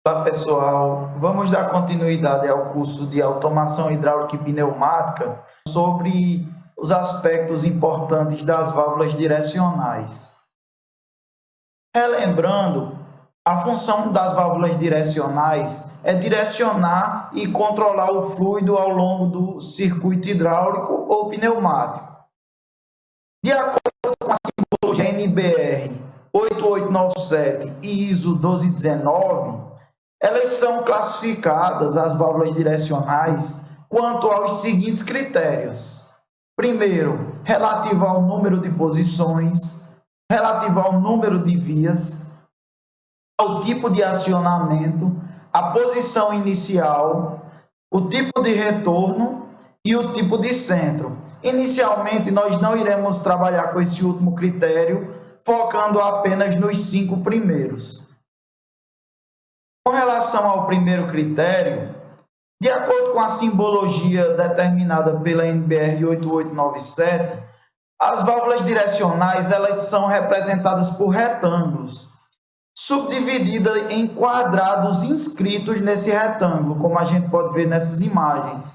Olá pessoal, vamos dar continuidade ao curso de automação hidráulica e pneumática sobre os aspectos importantes das válvulas direcionais. Relembrando, a função das válvulas direcionais é direcionar e controlar o fluido ao longo do circuito hidráulico ou pneumático. De acordo com a simbologia NBR 8897 e ISO 1219, elas são classificadas, as válvulas direcionais, quanto aos seguintes critérios. Primeiro, relativo ao número de posições, relativo ao número de vias, ao tipo de acionamento, a posição inicial, o tipo de retorno e o tipo de centro. Inicialmente, nós não iremos trabalhar com esse último critério, focando apenas nos 5 primeiros. Com relação ao primeiro critério, de acordo com a simbologia determinada pela NBR 8897, as válvulas direcionais elas são representadas por retângulos, subdivididas em quadrados inscritos nesse retângulo, como a gente pode ver nessas imagens.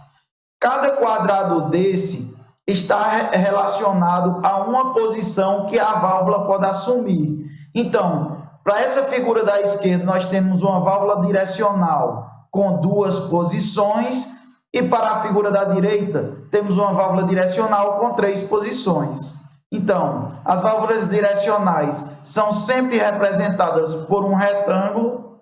Cada quadrado desse está relacionado a uma posição que a válvula pode assumir. Então, para essa figura da esquerda, nós temos uma válvula direcional com 2 posições e para a figura da direita, temos uma válvula direcional com 3 posições. Então, as válvulas direcionais são sempre representadas por um retângulo.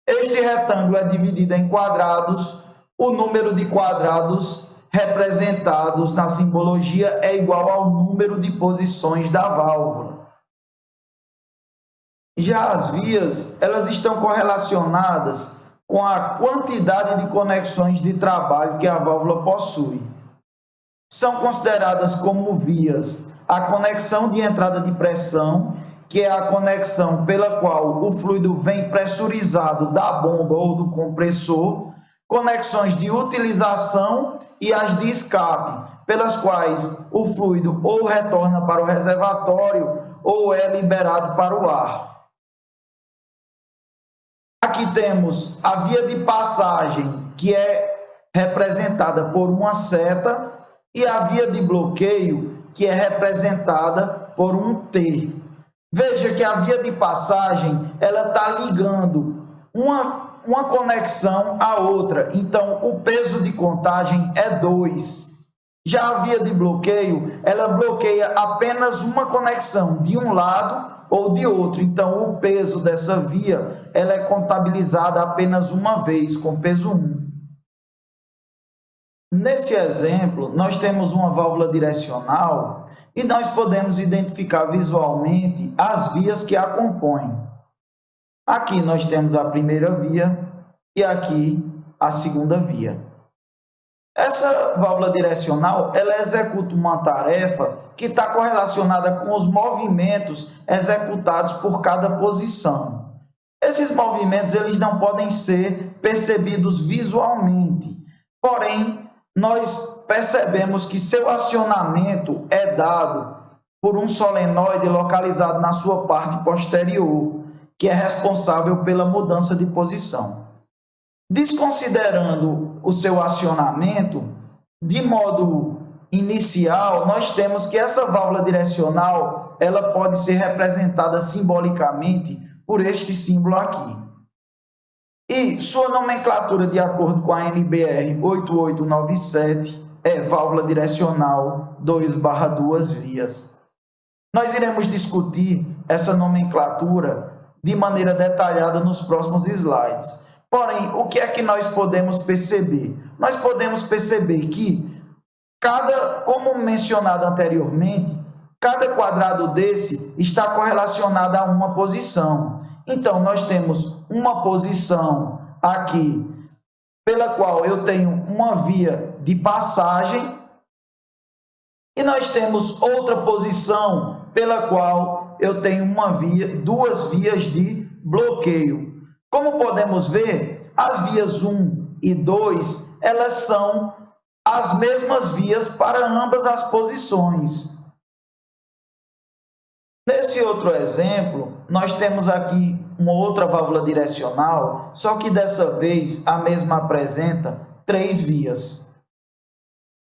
Este retângulo é dividido em quadrados. O número de quadrados representados na simbologia é igual ao número de posições da válvula. Já as vias, elas estão correlacionadas com a quantidade de conexões de trabalho que a válvula possui. São consideradas como vias a conexão de entrada de pressão, que é a conexão pela qual o fluido vem pressurizado da bomba ou do compressor, conexões de utilização e as de escape, pelas quais o fluido ou retorna para o reservatório ou é liberado para o ar. Aqui temos a via de passagem, que é representada por uma seta, e a via de bloqueio, que é representada por um T. Veja que a via de passagem ela está ligando uma conexão à outra, então o peso de contagem é 2. Já a via de bloqueio, ela bloqueia apenas uma conexão de um lado ou de outro, então o peso dessa via ela é contabilizada apenas uma vez, com peso 1. Nesse exemplo, nós temos uma válvula direcional e nós podemos identificar visualmente as vias que a compõem. Aqui nós temos a primeira via e aqui a segunda via. Essa válvula direcional, ela executa uma tarefa que está correlacionada com os movimentos executados por cada posição. Esses movimentos, eles não podem ser percebidos visualmente, porém, nós percebemos que seu acionamento é dado por um solenoide localizado na sua parte posterior, que é responsável pela mudança de posição. Desconsiderando o seu acionamento, de modo inicial, nós temos que essa válvula direcional ela pode ser representada simbolicamente por este símbolo aqui. E sua nomenclatura, de acordo com a NBR 8897, é válvula direcional 2/2 vias. Nós iremos discutir essa nomenclatura de maneira detalhada nos próximos slides. Porém, o que é que nós podemos perceber? Nós podemos perceber que, como mencionado anteriormente, cada quadrado desse está correlacionado a uma posição. Então, nós temos uma posição aqui, pela qual eu tenho uma via de passagem, e nós temos outra posição pela qual eu tenho duas vias de bloqueio. Como podemos ver, as vias 1 e 2, elas são as mesmas vias para ambas as posições. Nesse outro exemplo, nós temos aqui uma outra válvula direcional, só que dessa vez a mesma apresenta 3 vias.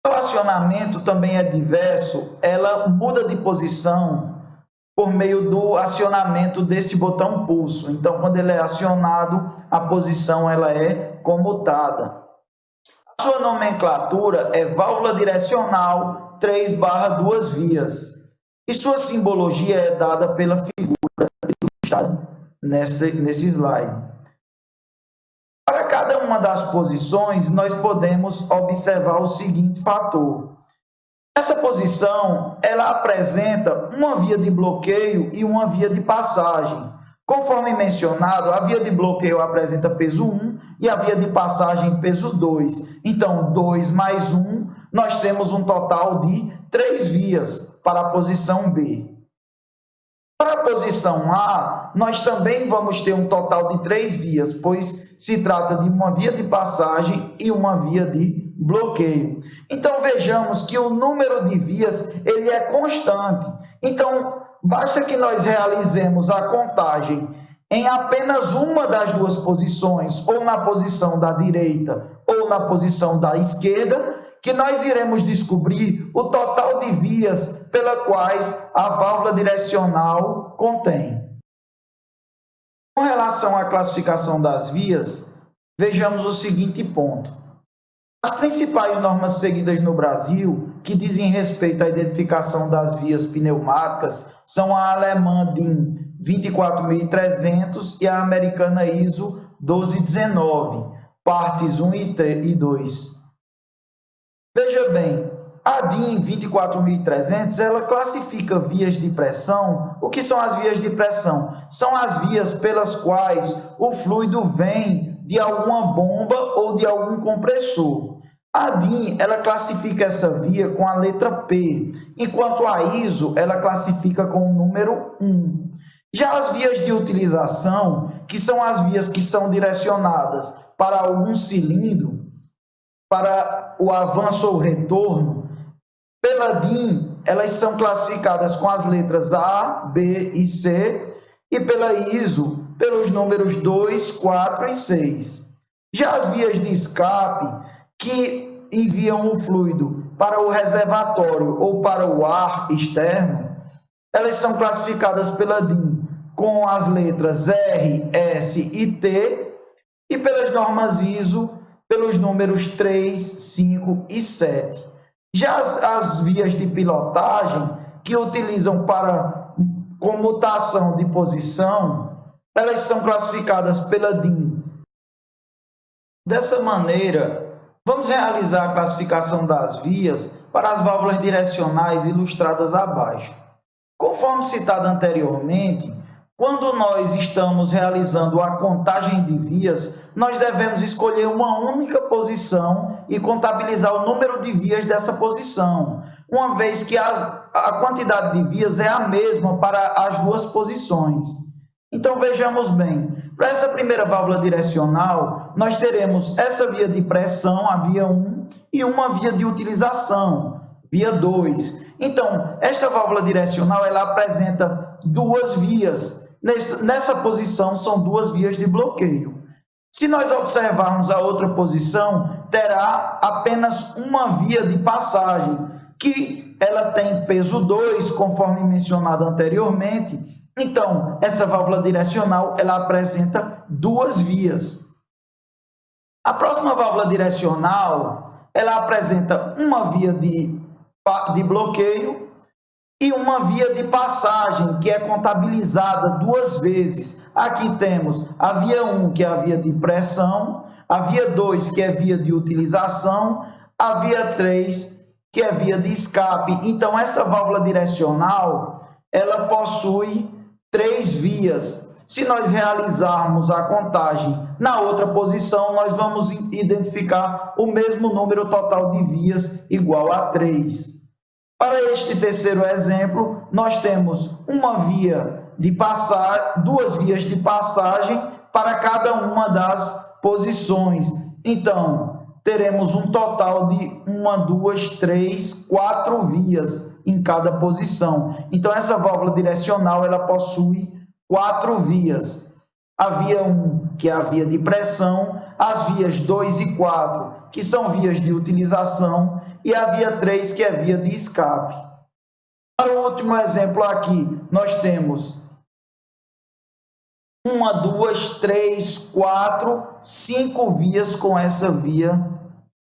O acionamento também é diverso, ela muda de posição por meio do acionamento desse botão pulso. Então, quando ele é acionado, a posição ela é comutada. A sua nomenclatura é válvula direcional 3/2 vias. E sua simbologia é dada pela figura ilustrada nesse slide. Para cada uma das posições, nós podemos observar o seguinte fator. Essa posição, ela apresenta uma via de bloqueio e uma via de passagem. Conforme mencionado, a via de bloqueio apresenta peso 1 e a via de passagem peso 2. Então, 2 mais 1, nós temos um total de 3 vias para a posição B. Para a posição A, nós também vamos ter um total de 3 vias, pois se trata de uma via de passagem e uma via de bloqueio. Então, vejamos que o número de vias ele é constante. Então, basta que nós realizemos a contagem em apenas uma das duas posições, ou na posição da direita ou na posição da esquerda, que nós iremos descobrir o total de vias pelas quais a válvula direcional contém. Com relação à classificação das vias, vejamos o seguinte ponto. As principais normas seguidas no Brasil, que dizem respeito à identificação das vias pneumáticas, são a alemã DIN 24300 e a americana ISO 1219, partes 1 e 2. Veja bem, a DIN 24300, ela classifica vias de pressão. O que são as vias de pressão? São as vias pelas quais o fluido vem de alguma bomba ou de algum compressor. A DIN, ela classifica essa via com a letra P, enquanto a ISO, ela classifica com o número 1. Já as vias de utilização, que são as vias que são direcionadas para algum cilindro, para o avanço ou retorno, pela DIN, elas são classificadas com as letras A, B e C, e pela ISO, pelos números 2, 4 e 6. Já as vias de escape, que enviam o fluido para o reservatório ou para o ar externo, elas são classificadas pela DIN com as letras R, S e T, e pelas normas ISO, pelos números 3, 5 e 7. Já as vias de pilotagem, que utilizam para comutação de posição, elas são classificadas pela DIN. Dessa maneira, vamos realizar a classificação das vias para as válvulas direcionais ilustradas abaixo. Conforme citado anteriormente, quando nós estamos realizando a contagem de vias, nós devemos escolher uma única posição e contabilizar o número de vias dessa posição, uma vez que a quantidade de vias é a mesma para as duas posições. Então, vejamos bem, para essa primeira válvula direcional, nós teremos essa via de pressão, a via 1, e uma via de utilização, via 2. Então, esta válvula direcional, ela apresenta 2 vias. Nessa posição, são 2 vias de bloqueio. Se nós observarmos a outra posição, terá apenas uma via de passagem, que ela tem peso 2, conforme mencionado anteriormente. Então, essa válvula direcional, ela apresenta 2 vias. A próxima válvula direcional, ela apresenta uma via de bloqueio e uma via de passagem, que é contabilizada 2 vezes. Aqui temos a via 1, que é a via de pressão, a via 2, que é via de utilização, a via 3, que é via de escape. Então, essa válvula direcional, ela possui 3 vias. Se nós realizarmos a contagem na outra posição, nós vamos identificar o mesmo número total de vias, igual a 3. Para este terceiro exemplo, nós temos uma via de passagem, 2 vias de passagem para cada uma das posições. Então, teremos um total de 1, 2, 3, 4 vias em cada posição. Então, essa válvula direcional, ela possui 4 vias. A via 1, que é a via de pressão, as vias 2 e 4, que são vias de utilização, e a via 3, que é via de escape. Para o último exemplo aqui, nós temos 1, 2, 3, 4, 5 vias com essa via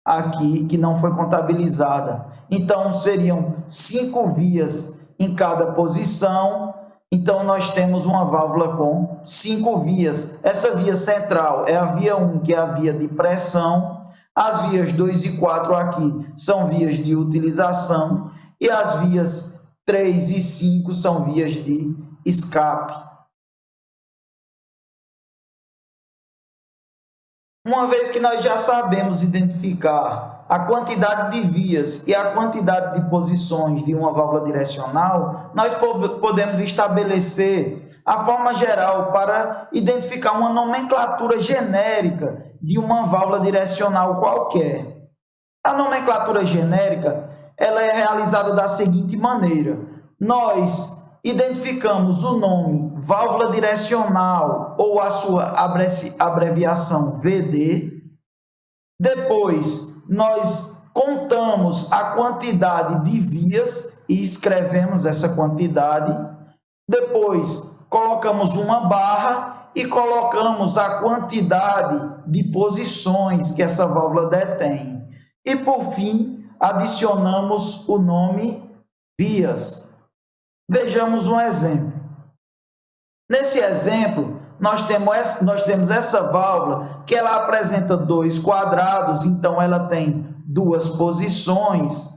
aqui que não foi contabilizada. Então, seriam 5 vias em cada posição. Então, nós temos uma válvula com 5 vias. Essa via central é a via 1, que é a via de pressão. As vias 2 e 4 aqui são vias de utilização. E as vias 3 e 5 são vias de escape. Uma vez que nós já sabemos identificar a quantidade de vias e a quantidade de posições de uma válvula direcional, nós podemos estabelecer a forma geral para identificar uma nomenclatura genérica de uma válvula direcional qualquer. A nomenclatura genérica ela é realizada da seguinte maneira: nós identificamos o nome válvula direcional ou a sua abreviação VD. Depois, nós contamos a quantidade de vias e escrevemos essa quantidade. Depois, colocamos uma barra e colocamos a quantidade de posições que essa válvula detém. E, por fim, adicionamos o nome vias. Vejamos um exemplo. Nesse exemplo, nós temos essa válvula que ela apresenta 2 quadrados, então ela tem 2 posições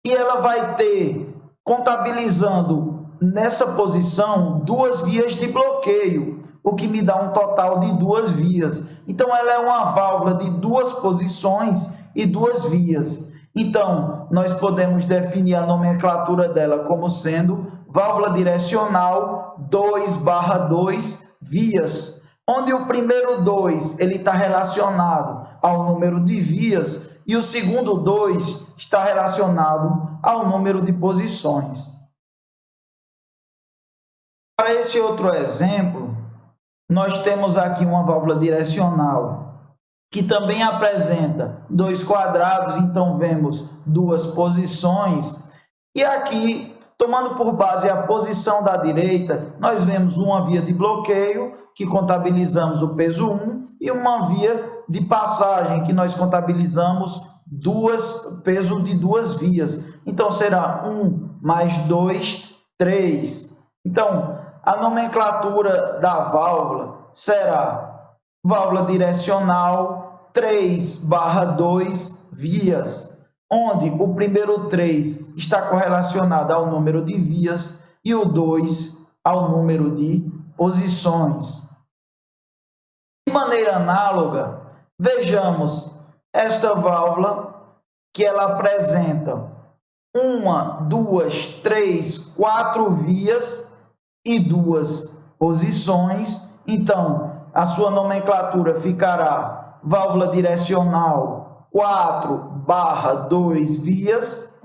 e ela vai ter, contabilizando nessa posição, 2 vias de bloqueio, o que me dá um total de 2 vias. Então, ela é uma válvula de 2 posições e 2 vias. Então, nós podemos definir a nomenclatura dela como sendo válvula direcional 2/2 vias, onde o primeiro 2 ele está relacionado ao número de vias e o segundo 2 está relacionado ao número de posições. Para esse outro exemplo, nós temos aqui uma válvula direcional que também apresenta 2 quadrados, então vemos 2 posições. E aqui, tomando por base a posição da direita, nós vemos uma via de bloqueio, que contabilizamos o peso 1, e uma via de passagem, que nós contabilizamos peso de 2 vias. Então, será 1 mais 2, 3. Então, a nomenclatura da válvula será válvula direcional 3/2 vias, onde o primeiro 3 está correlacionado ao número de vias e o 2 ao número de posições. De maneira análoga, vejamos esta válvula que ela apresenta 1, 2, 3, 4 vias e 2 posições. Então, a sua nomenclatura ficará válvula direcional 4/2 vias.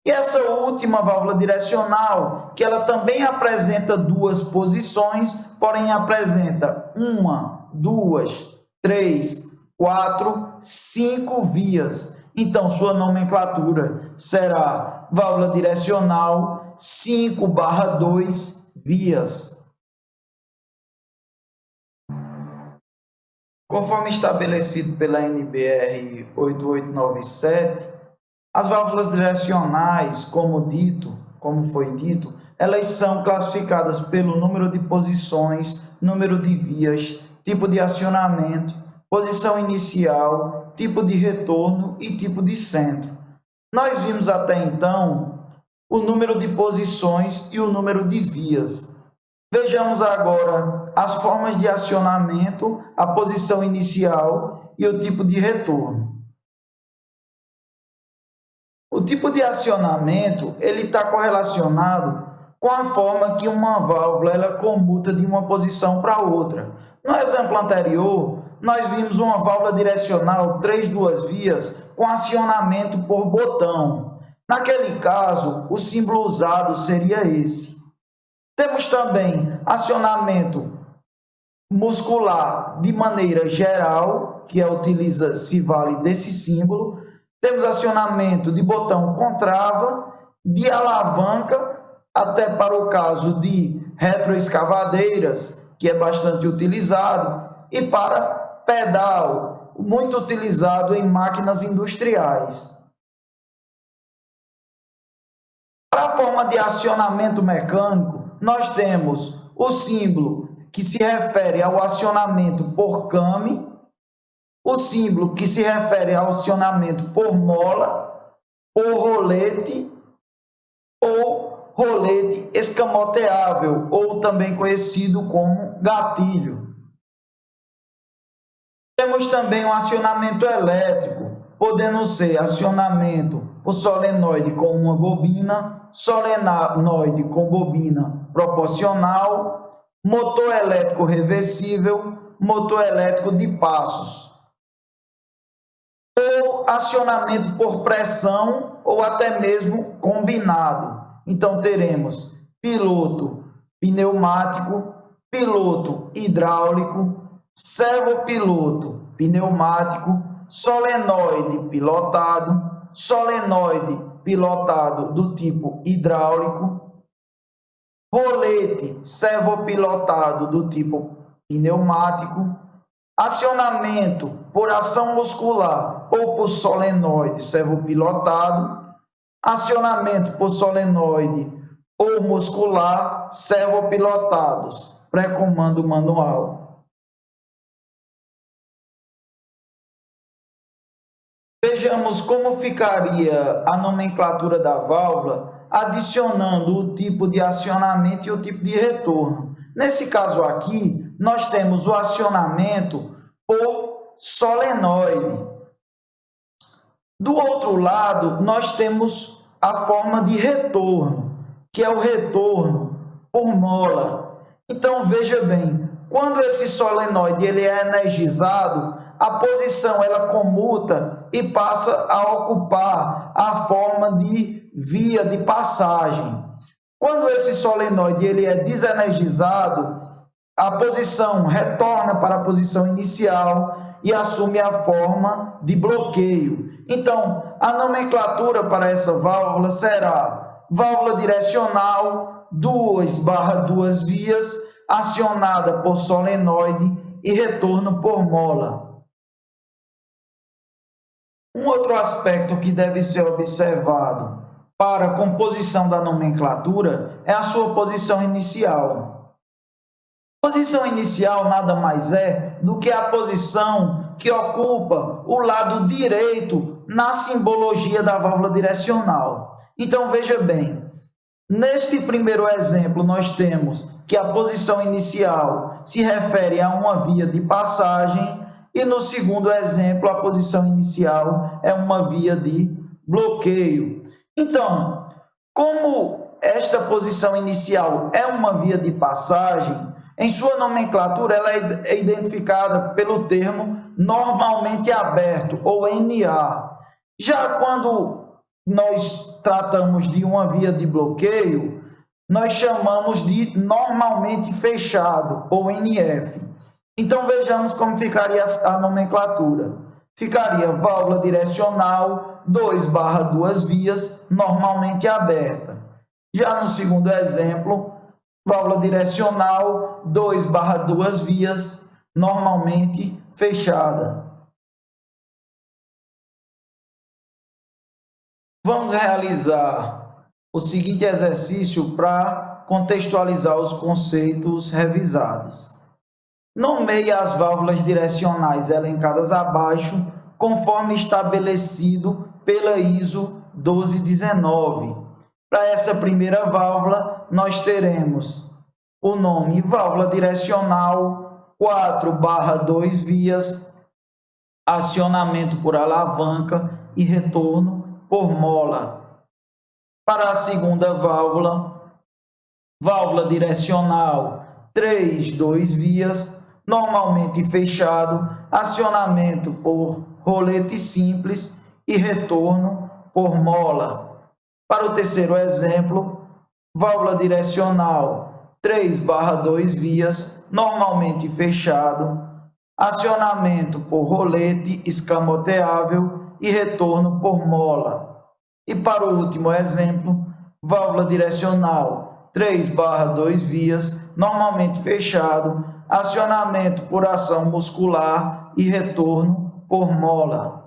E essa última válvula direcional, que ela também apresenta 2 posições, porém apresenta 1, 2, 3, 4, 5 vias. Então, sua nomenclatura será válvula direcional 5/2 vias. Conforme estabelecido pela NBR 8897, as válvulas direcionais, como foi dito, elas são classificadas pelo número de posições, número de vias, tipo de acionamento, posição inicial, tipo de retorno e tipo de centro. Nós vimos até então o número de posições e o número de vias. Vejamos agora as formas de acionamento, a posição inicial e o tipo de retorno. O tipo de acionamento ele está correlacionado com a forma que uma válvula ela comuta de uma posição para outra. No exemplo anterior, nós vimos uma válvula direcional 3/2 vias com acionamento por botão. Naquele caso, o símbolo usado seria esse. Temos também acionamento muscular de maneira geral, que se vale desse símbolo. Temos acionamento de botão com trava, de alavanca, até para o caso de retroescavadeiras, que é bastante utilizado, e para pedal, muito utilizado em máquinas industriais. Para a forma de acionamento mecânico, nós temos o símbolo que se refere ao acionamento por came, o símbolo que se refere ao acionamento por mola, por rolete ou rolete escamoteável, ou também conhecido como gatilho. Temos também um acionamento elétrico, podendo ser acionamento por solenoide com uma bobina, solenoide com bobina proporcional, motor elétrico reversível, motor elétrico de passos. Ou acionamento por pressão ou até mesmo combinado. Então teremos piloto pneumático, piloto hidráulico, servopiloto pneumático, solenoide pilotado do tipo hidráulico, rolete servopilotado do tipo pneumático, acionamento por ação muscular ou por solenoide servopilotado, acionamento por solenoide ou muscular servopilotados, pré-comando manual. Vejamos como ficaria a nomenclatura da válvula adicionando o tipo de acionamento e o tipo de retorno. Nesse caso aqui, nós temos o acionamento por solenoide. Do outro lado, nós temos a forma de retorno, que é o retorno por mola. Então, veja bem, quando esse solenoide ele é energizado, a posição ela comuta e passa a ocupar a forma de via de passagem. Quando esse solenoide ele é desenergizado, a posição retorna para a posição inicial e assume a forma de bloqueio. Então, a nomenclatura para essa válvula será válvula direcional 2/2 vias, acionada por solenoide e retorno por mola. Um outro aspecto que deve ser observado para a composição da nomenclatura é a sua posição inicial. A posição inicial nada mais é do que a posição que ocupa o lado direito na simbologia da válvula direcional. Então, veja bem, neste primeiro exemplo nós temos que a posição inicial se refere a uma via de passagem e no segundo exemplo a posição inicial é uma via de bloqueio. Então, como esta posição inicial é uma via de passagem, em sua nomenclatura ela é identificada pelo termo normalmente aberto, ou NA. Já quando nós tratamos de uma via de bloqueio, nós chamamos de normalmente fechado, ou NF. Então vejamos como ficaria a nomenclatura. Ficaria válvula direcional 2/2 vias, normalmente aberta. Já no segundo exemplo, válvula direcional 2/2 vias, normalmente fechada. Vamos realizar o seguinte exercício para contextualizar os conceitos revisados. Nomeie as válvulas direcionais elencadas abaixo, conforme estabelecido pela ISO 1219. Para essa primeira válvula, nós teremos o nome válvula direcional 4/2 vias, acionamento por alavanca e retorno por mola. Para a segunda válvula, válvula direcional 3/2 vias, normalmente fechado, acionamento por rolete simples e retorno por mola. Para o terceiro exemplo, válvula direcional 3/2 vias, normalmente fechado, acionamento por rolete escamoteável e retorno por mola. E para o último exemplo, válvula direcional 3/2 vias, normalmente fechado, acionamento por ação muscular e retorno por mola.